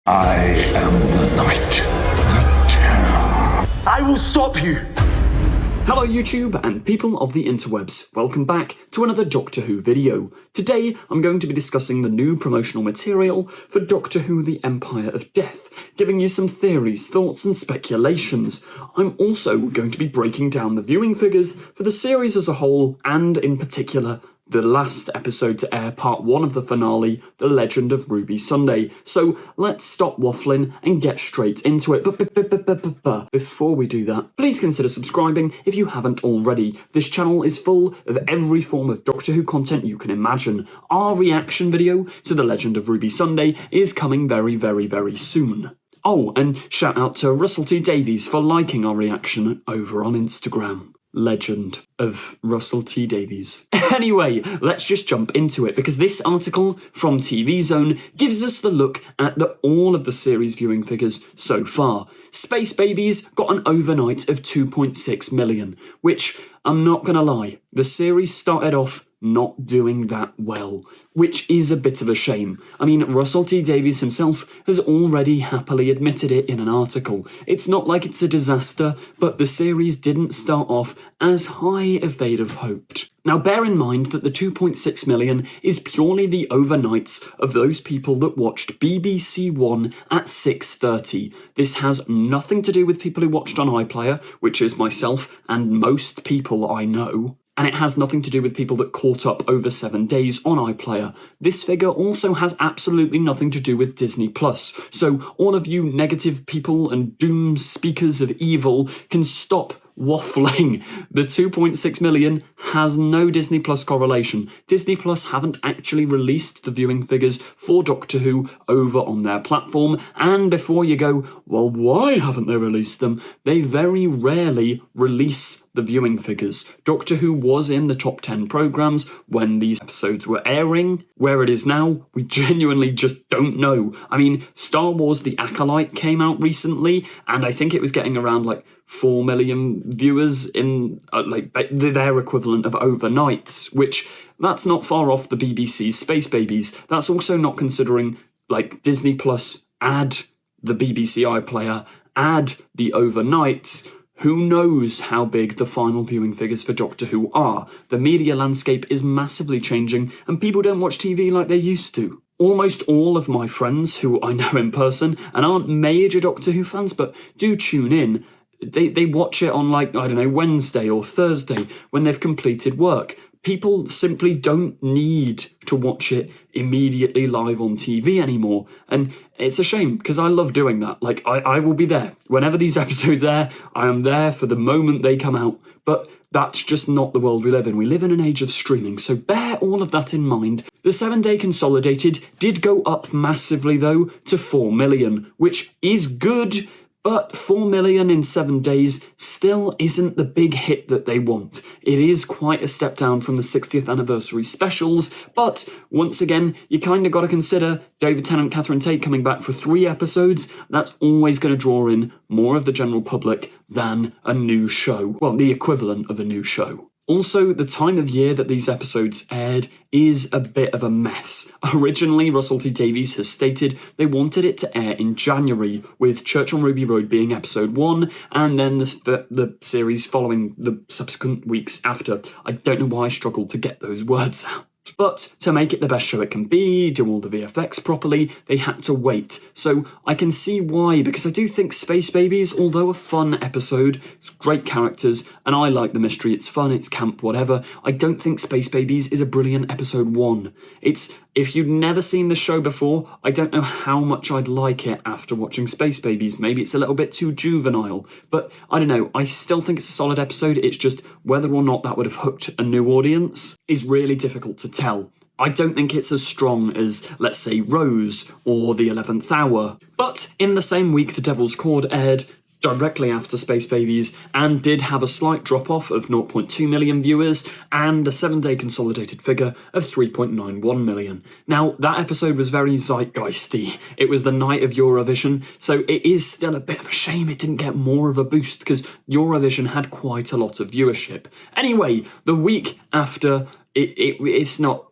I am the night, the terror. I will stop you! Hello YouTube and people of the interwebs, welcome back to another Doctor Who video. Today I'm going to be discussing the new promotional material for Doctor Who The Empire of Death, giving you some theories, thoughts and speculations. I'm also going to be breaking down the viewing figures for the series as a whole and in particular the last episode to air, part 1 of the finale, The Legend of Ruby Sunday. So let's stop waffling and get straight into it. But before we do that, please consider subscribing if you haven't already. This channel is full of every form of Doctor Who content you can imagine. Our reaction video to The Legend of Ruby Sunday is coming very soon. Oh, and shout out to Russell T Davies for liking our reaction over on Instagram. Legend of Russell T Davies. Anyway, let's just jump into it, because this article from TV Zone gives us the look at all of the series viewing figures so far. Space Babies got an overnight of 2.6 million, which, I'm not gonna lie, the series started off not doing that well, which is a bit of a shame. I mean, Russell T Davies himself has already happily admitted it in an article. It's not like it's a disaster, but the series didn't start off as high as they'd have hoped. Now bear in mind that the 2.6 million is purely the overnights of those people that watched BBC One at 6:30. This has nothing to do with people who watched on iPlayer, which is myself and most people I know. And it has nothing to do with people that caught up over 7 days on iPlayer. This figure also has absolutely nothing to do with Disney+. So all of you negative people and doom speakers of evil can stop waffling. The 2.6 million has no Disney Plus correlation. Disney Plus haven't actually released the viewing figures for Doctor Who over on their platform, and before you go, well, why haven't they released them? They very rarely release the viewing figures. Doctor Who was in the top 10 programmes when these episodes were airing. Where it is now, we genuinely just don't know. I mean, Star Wars The Acolyte came out recently, and I think it was getting around like 4 million viewers in like their equivalent of overnights, which that's not far off the BBC's Space Babies. That's also not considering like Disney Plus, add the BBC iPlayer, add the overnights. Who knows how big the final viewing figures for Doctor Who are? The media landscape is massively changing and people don't watch TV like they used to. Almost all of my friends who I know in person and aren't major Doctor Who fans but do tune in, they watch it on like, I don't know, Wednesday or Thursday when they've completed work. People simply don't need to watch it immediately live on TV anymore. And it's a shame, because I love doing that. Like, I will be there. Whenever these episodes air, I am there for the moment they come out. But that's just not the world we live in. We live in an age of streaming, so bear all of that in mind. The 7-day consolidated did go up massively, though, to 4 million, which is good. But 4 million in 7 days still isn't the big hit that they want. It is quite a step down from the 60th anniversary specials, but once again, you kind of got to consider David Tennant, Catherine Tate coming back for 3 episodes. That's always going to draw in more of the general public than a new show. Well, the equivalent of a new show. Also, the time of year that these episodes aired is a bit of a mess. Originally, Russell T Davies has stated they wanted it to air in January, with Church on Ruby Road being episode 1, and then the series following the subsequent weeks after. I don't know why I struggled to get those words out. But to make it the best show it can be, do all the VFX properly, they had to wait. So I can see why, because I do think Space Babies, although a fun episode, it's great characters, and I like the mystery, it's fun, it's camp, whatever, I don't think Space Babies is a brilliant episode 1. If you'd never seen the show before, I don't know how much I'd like it after watching Space Babies. Maybe it's a little bit too juvenile, but I don't know, I still think it's a solid episode. It's just whether or not that would have hooked a new audience is really difficult to tell. I don't think it's as strong as, let's say, Rose or The 11th Hour. But in the same week The Devil's Cord aired, directly after Space Babies, and did have a slight drop-off of 0.2 million viewers and a 7-day consolidated figure of 3.91 million. Now, that episode was very zeitgeisty. It was the night of Eurovision, so it is still a bit of a shame it didn't get more of a boost, because Eurovision had quite a lot of viewership. Anyway, the week after, it's not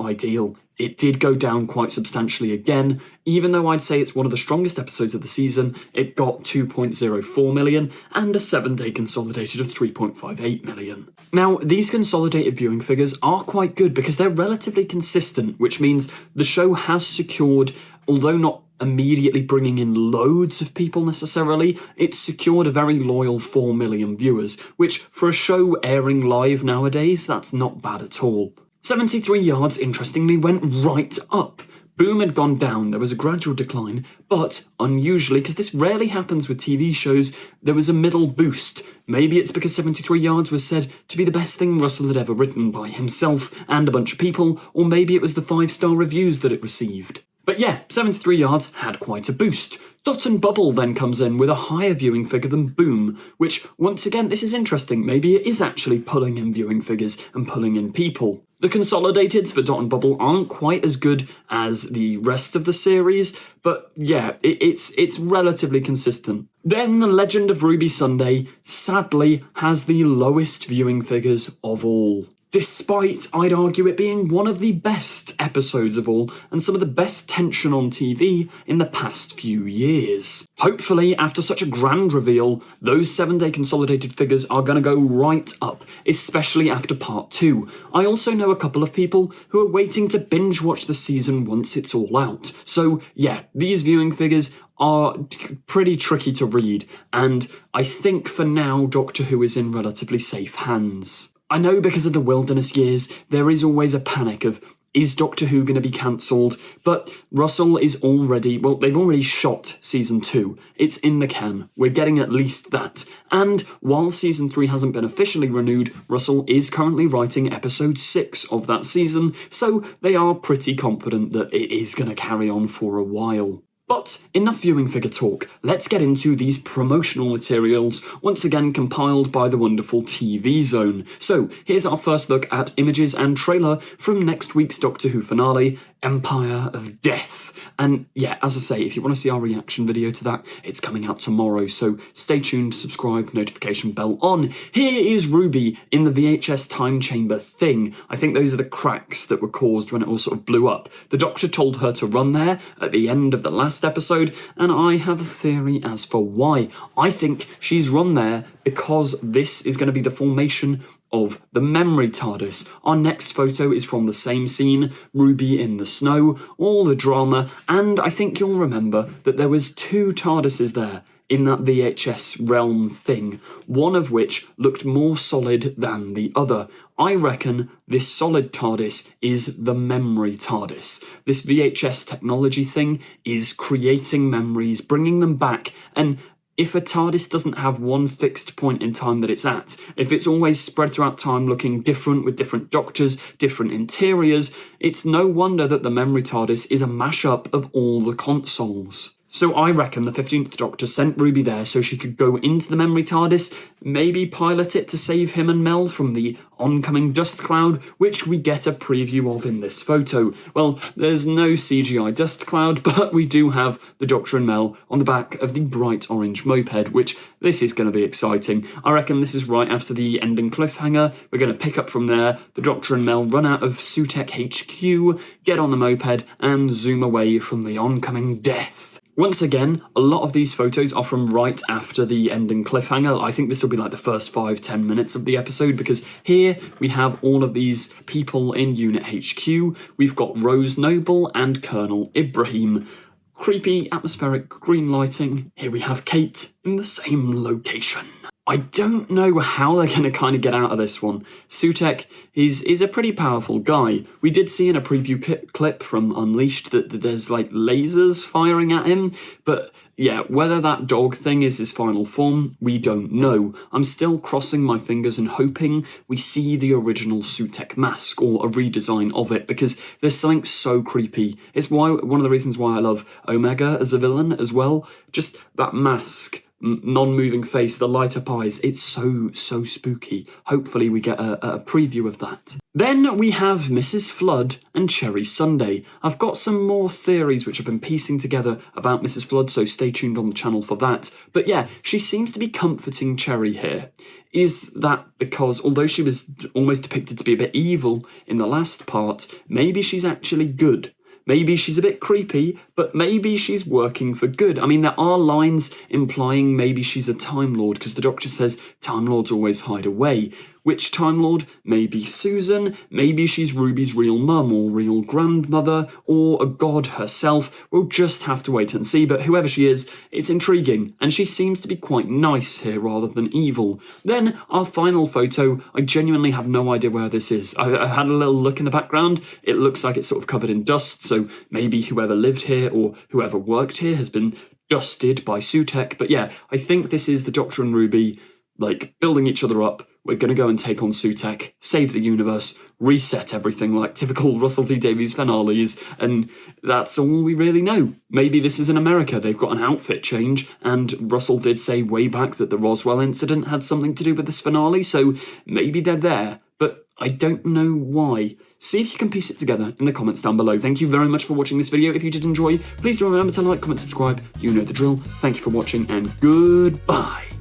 ideal. it did go down quite substantially again. Even though I'd say it's one of the strongest episodes of the season, it got 2.04 million and a 7-day consolidated of 3.58 million. Now, these consolidated viewing figures are quite good because they're relatively consistent, which means the show has secured, although not immediately bringing in loads of people necessarily, it's secured a very loyal 4 million viewers, which for a show airing live nowadays, that's not bad at all. 73 Yards, interestingly, went right up. Boom had gone down, there was a gradual decline, but unusually, because this rarely happens with TV shows, there was a middle boost. Maybe it's because 73 Yards was said to be the best thing Russell had ever written by himself and a bunch of people, or maybe it was the 5-star reviews that it received. But yeah, 73 Yards had quite a boost. Dot and Bubble then comes in with a higher viewing figure than Boom, which, once again, this is interesting. Maybe it is actually pulling in viewing figures and pulling in people. The consolidатeds for Dot and Bubble aren't quite as good as the rest of the series, but yeah, it's relatively consistent. Then The Legend of Ruby Sunday, sadly, has the lowest viewing figures of all. Despite, I'd argue, it being one of the best episodes of all and some of the best tension on TV in the past few years. Hopefully, after such a grand reveal, those 7-day consolidated figures are going to go right up, especially after part 2. I also know a couple of people who are waiting to binge watch the season once it's all out. So yeah, these viewing figures are pretty tricky to read, and I think for now Doctor Who is in relatively safe hands. I know because of the wilderness years, there is always a panic of, is Doctor Who going to be cancelled? But Russell is already, well, they've already shot season 2. It's in the can. We're getting at least that. And while season 3 hasn't been officially renewed, Russell is currently writing episode 6 of that season, so they are pretty confident that it is going to carry on for a while. But enough viewing figure talk, let's get into these promotional materials, once again compiled by the wonderful TV Zone. So here's our first look at images and trailer from next week's Doctor Who finale, Empire of Death. And yeah, as I say, if you want to see our reaction video to that, it's coming out tomorrow, so stay tuned, subscribe, notification bell on. Here is Ruby in the VHS time chamber thing. I think those are the cracks that were caused when it all sort of blew up. The Doctor told her to run there at the end of the last episode, and I have a theory as for why. I think she's run there because this is going to be the formation of the memory TARDIS. Our next photo is from the same scene, Ruby in the snow, all the drama, and I think you'll remember that there was 2 TARDISes there in that VHS realm thing, one of which looked more solid than the other. I reckon this solid TARDIS is the memory TARDIS. This VHS technology thing is creating memories, bringing them back, and if a TARDIS doesn't have one fixed point in time that it's at, if it's always spread throughout time looking different with different doctors, different interiors, it's no wonder that the memory TARDIS is a mashup of all the consoles. So I reckon the 15th Doctor sent Ruby there so she could go into the memory TARDIS, maybe pilot it to save him and Mel from the oncoming dust cloud, which we get a preview of in this photo. Well, there's no CGI dust cloud, but we do have the Doctor and Mel on the back of the bright orange moped, which this is going to be exciting. I reckon this is right after the ending cliffhanger. We're going to pick up from there. The Doctor and Mel run out of Sutek HQ, get on the moped, and zoom away from the oncoming death. Once again, a lot of these photos are from right after the ending cliffhanger. I think this will be like the first 5-10 minutes of the episode, because here we have all of these people in Unit HQ. We've got Rose Noble and Colonel Ibrahim. Creepy, atmospheric green lighting. Here we have Kate in the same location. I don't know how they're going to kind of get out of this one. Sutek is a pretty powerful guy. We did see in a preview clip from Unleashed that there's like lasers firing at him, but yeah, whether that dog thing is his final form, we don't know. I'm still crossing my fingers and hoping we see the original Sutek mask or a redesign of it, because there's something so creepy. It's one of the reasons why I love Omega as a villain as well. Just that mask. Non-moving face, the light up eyes, it's so spooky. Hopefully we get a preview of that. Then we have Mrs. Flood and Cherry Sunday. I've got some more theories which I've been piecing together about Mrs. Flood, so stay tuned on the channel for that. But yeah, she seems to be comforting Cherry here. Is that because, although she was almost depicted to be a bit evil in the last part, maybe she's actually good? Maybe she's a bit creepy, but maybe she's working for good. I mean, there are lines implying maybe she's a Time Lord, because the Doctor says Time Lords always hide away. Which Time Lord? Maybe Susan, maybe she's Ruby's real mum or real grandmother, or a god herself. We'll just have to wait and see, but whoever she is, it's intriguing, and she seems to be quite nice here rather than evil. Then, our final photo, I genuinely have no idea where this is. I had a little look in the background, it looks like it's sort of covered in dust, so maybe whoever lived here or whoever worked here has been dusted by Sutekh, but yeah, I think this is the Doctor and Ruby, like, building each other up. We're going to go and take on Sutekh, save the universe, reset everything like typical Russell T Davies finales, and that's all we really know. Maybe this is in America, they've got an outfit change, and Russell did say way back that the Roswell incident had something to do with this finale, so maybe they're there, but I don't know why. See if you can piece it together in the comments down below. Thank you very much for watching this video. If you did enjoy, please remember to like, comment, subscribe. You know the drill. Thank you for watching, and goodbye.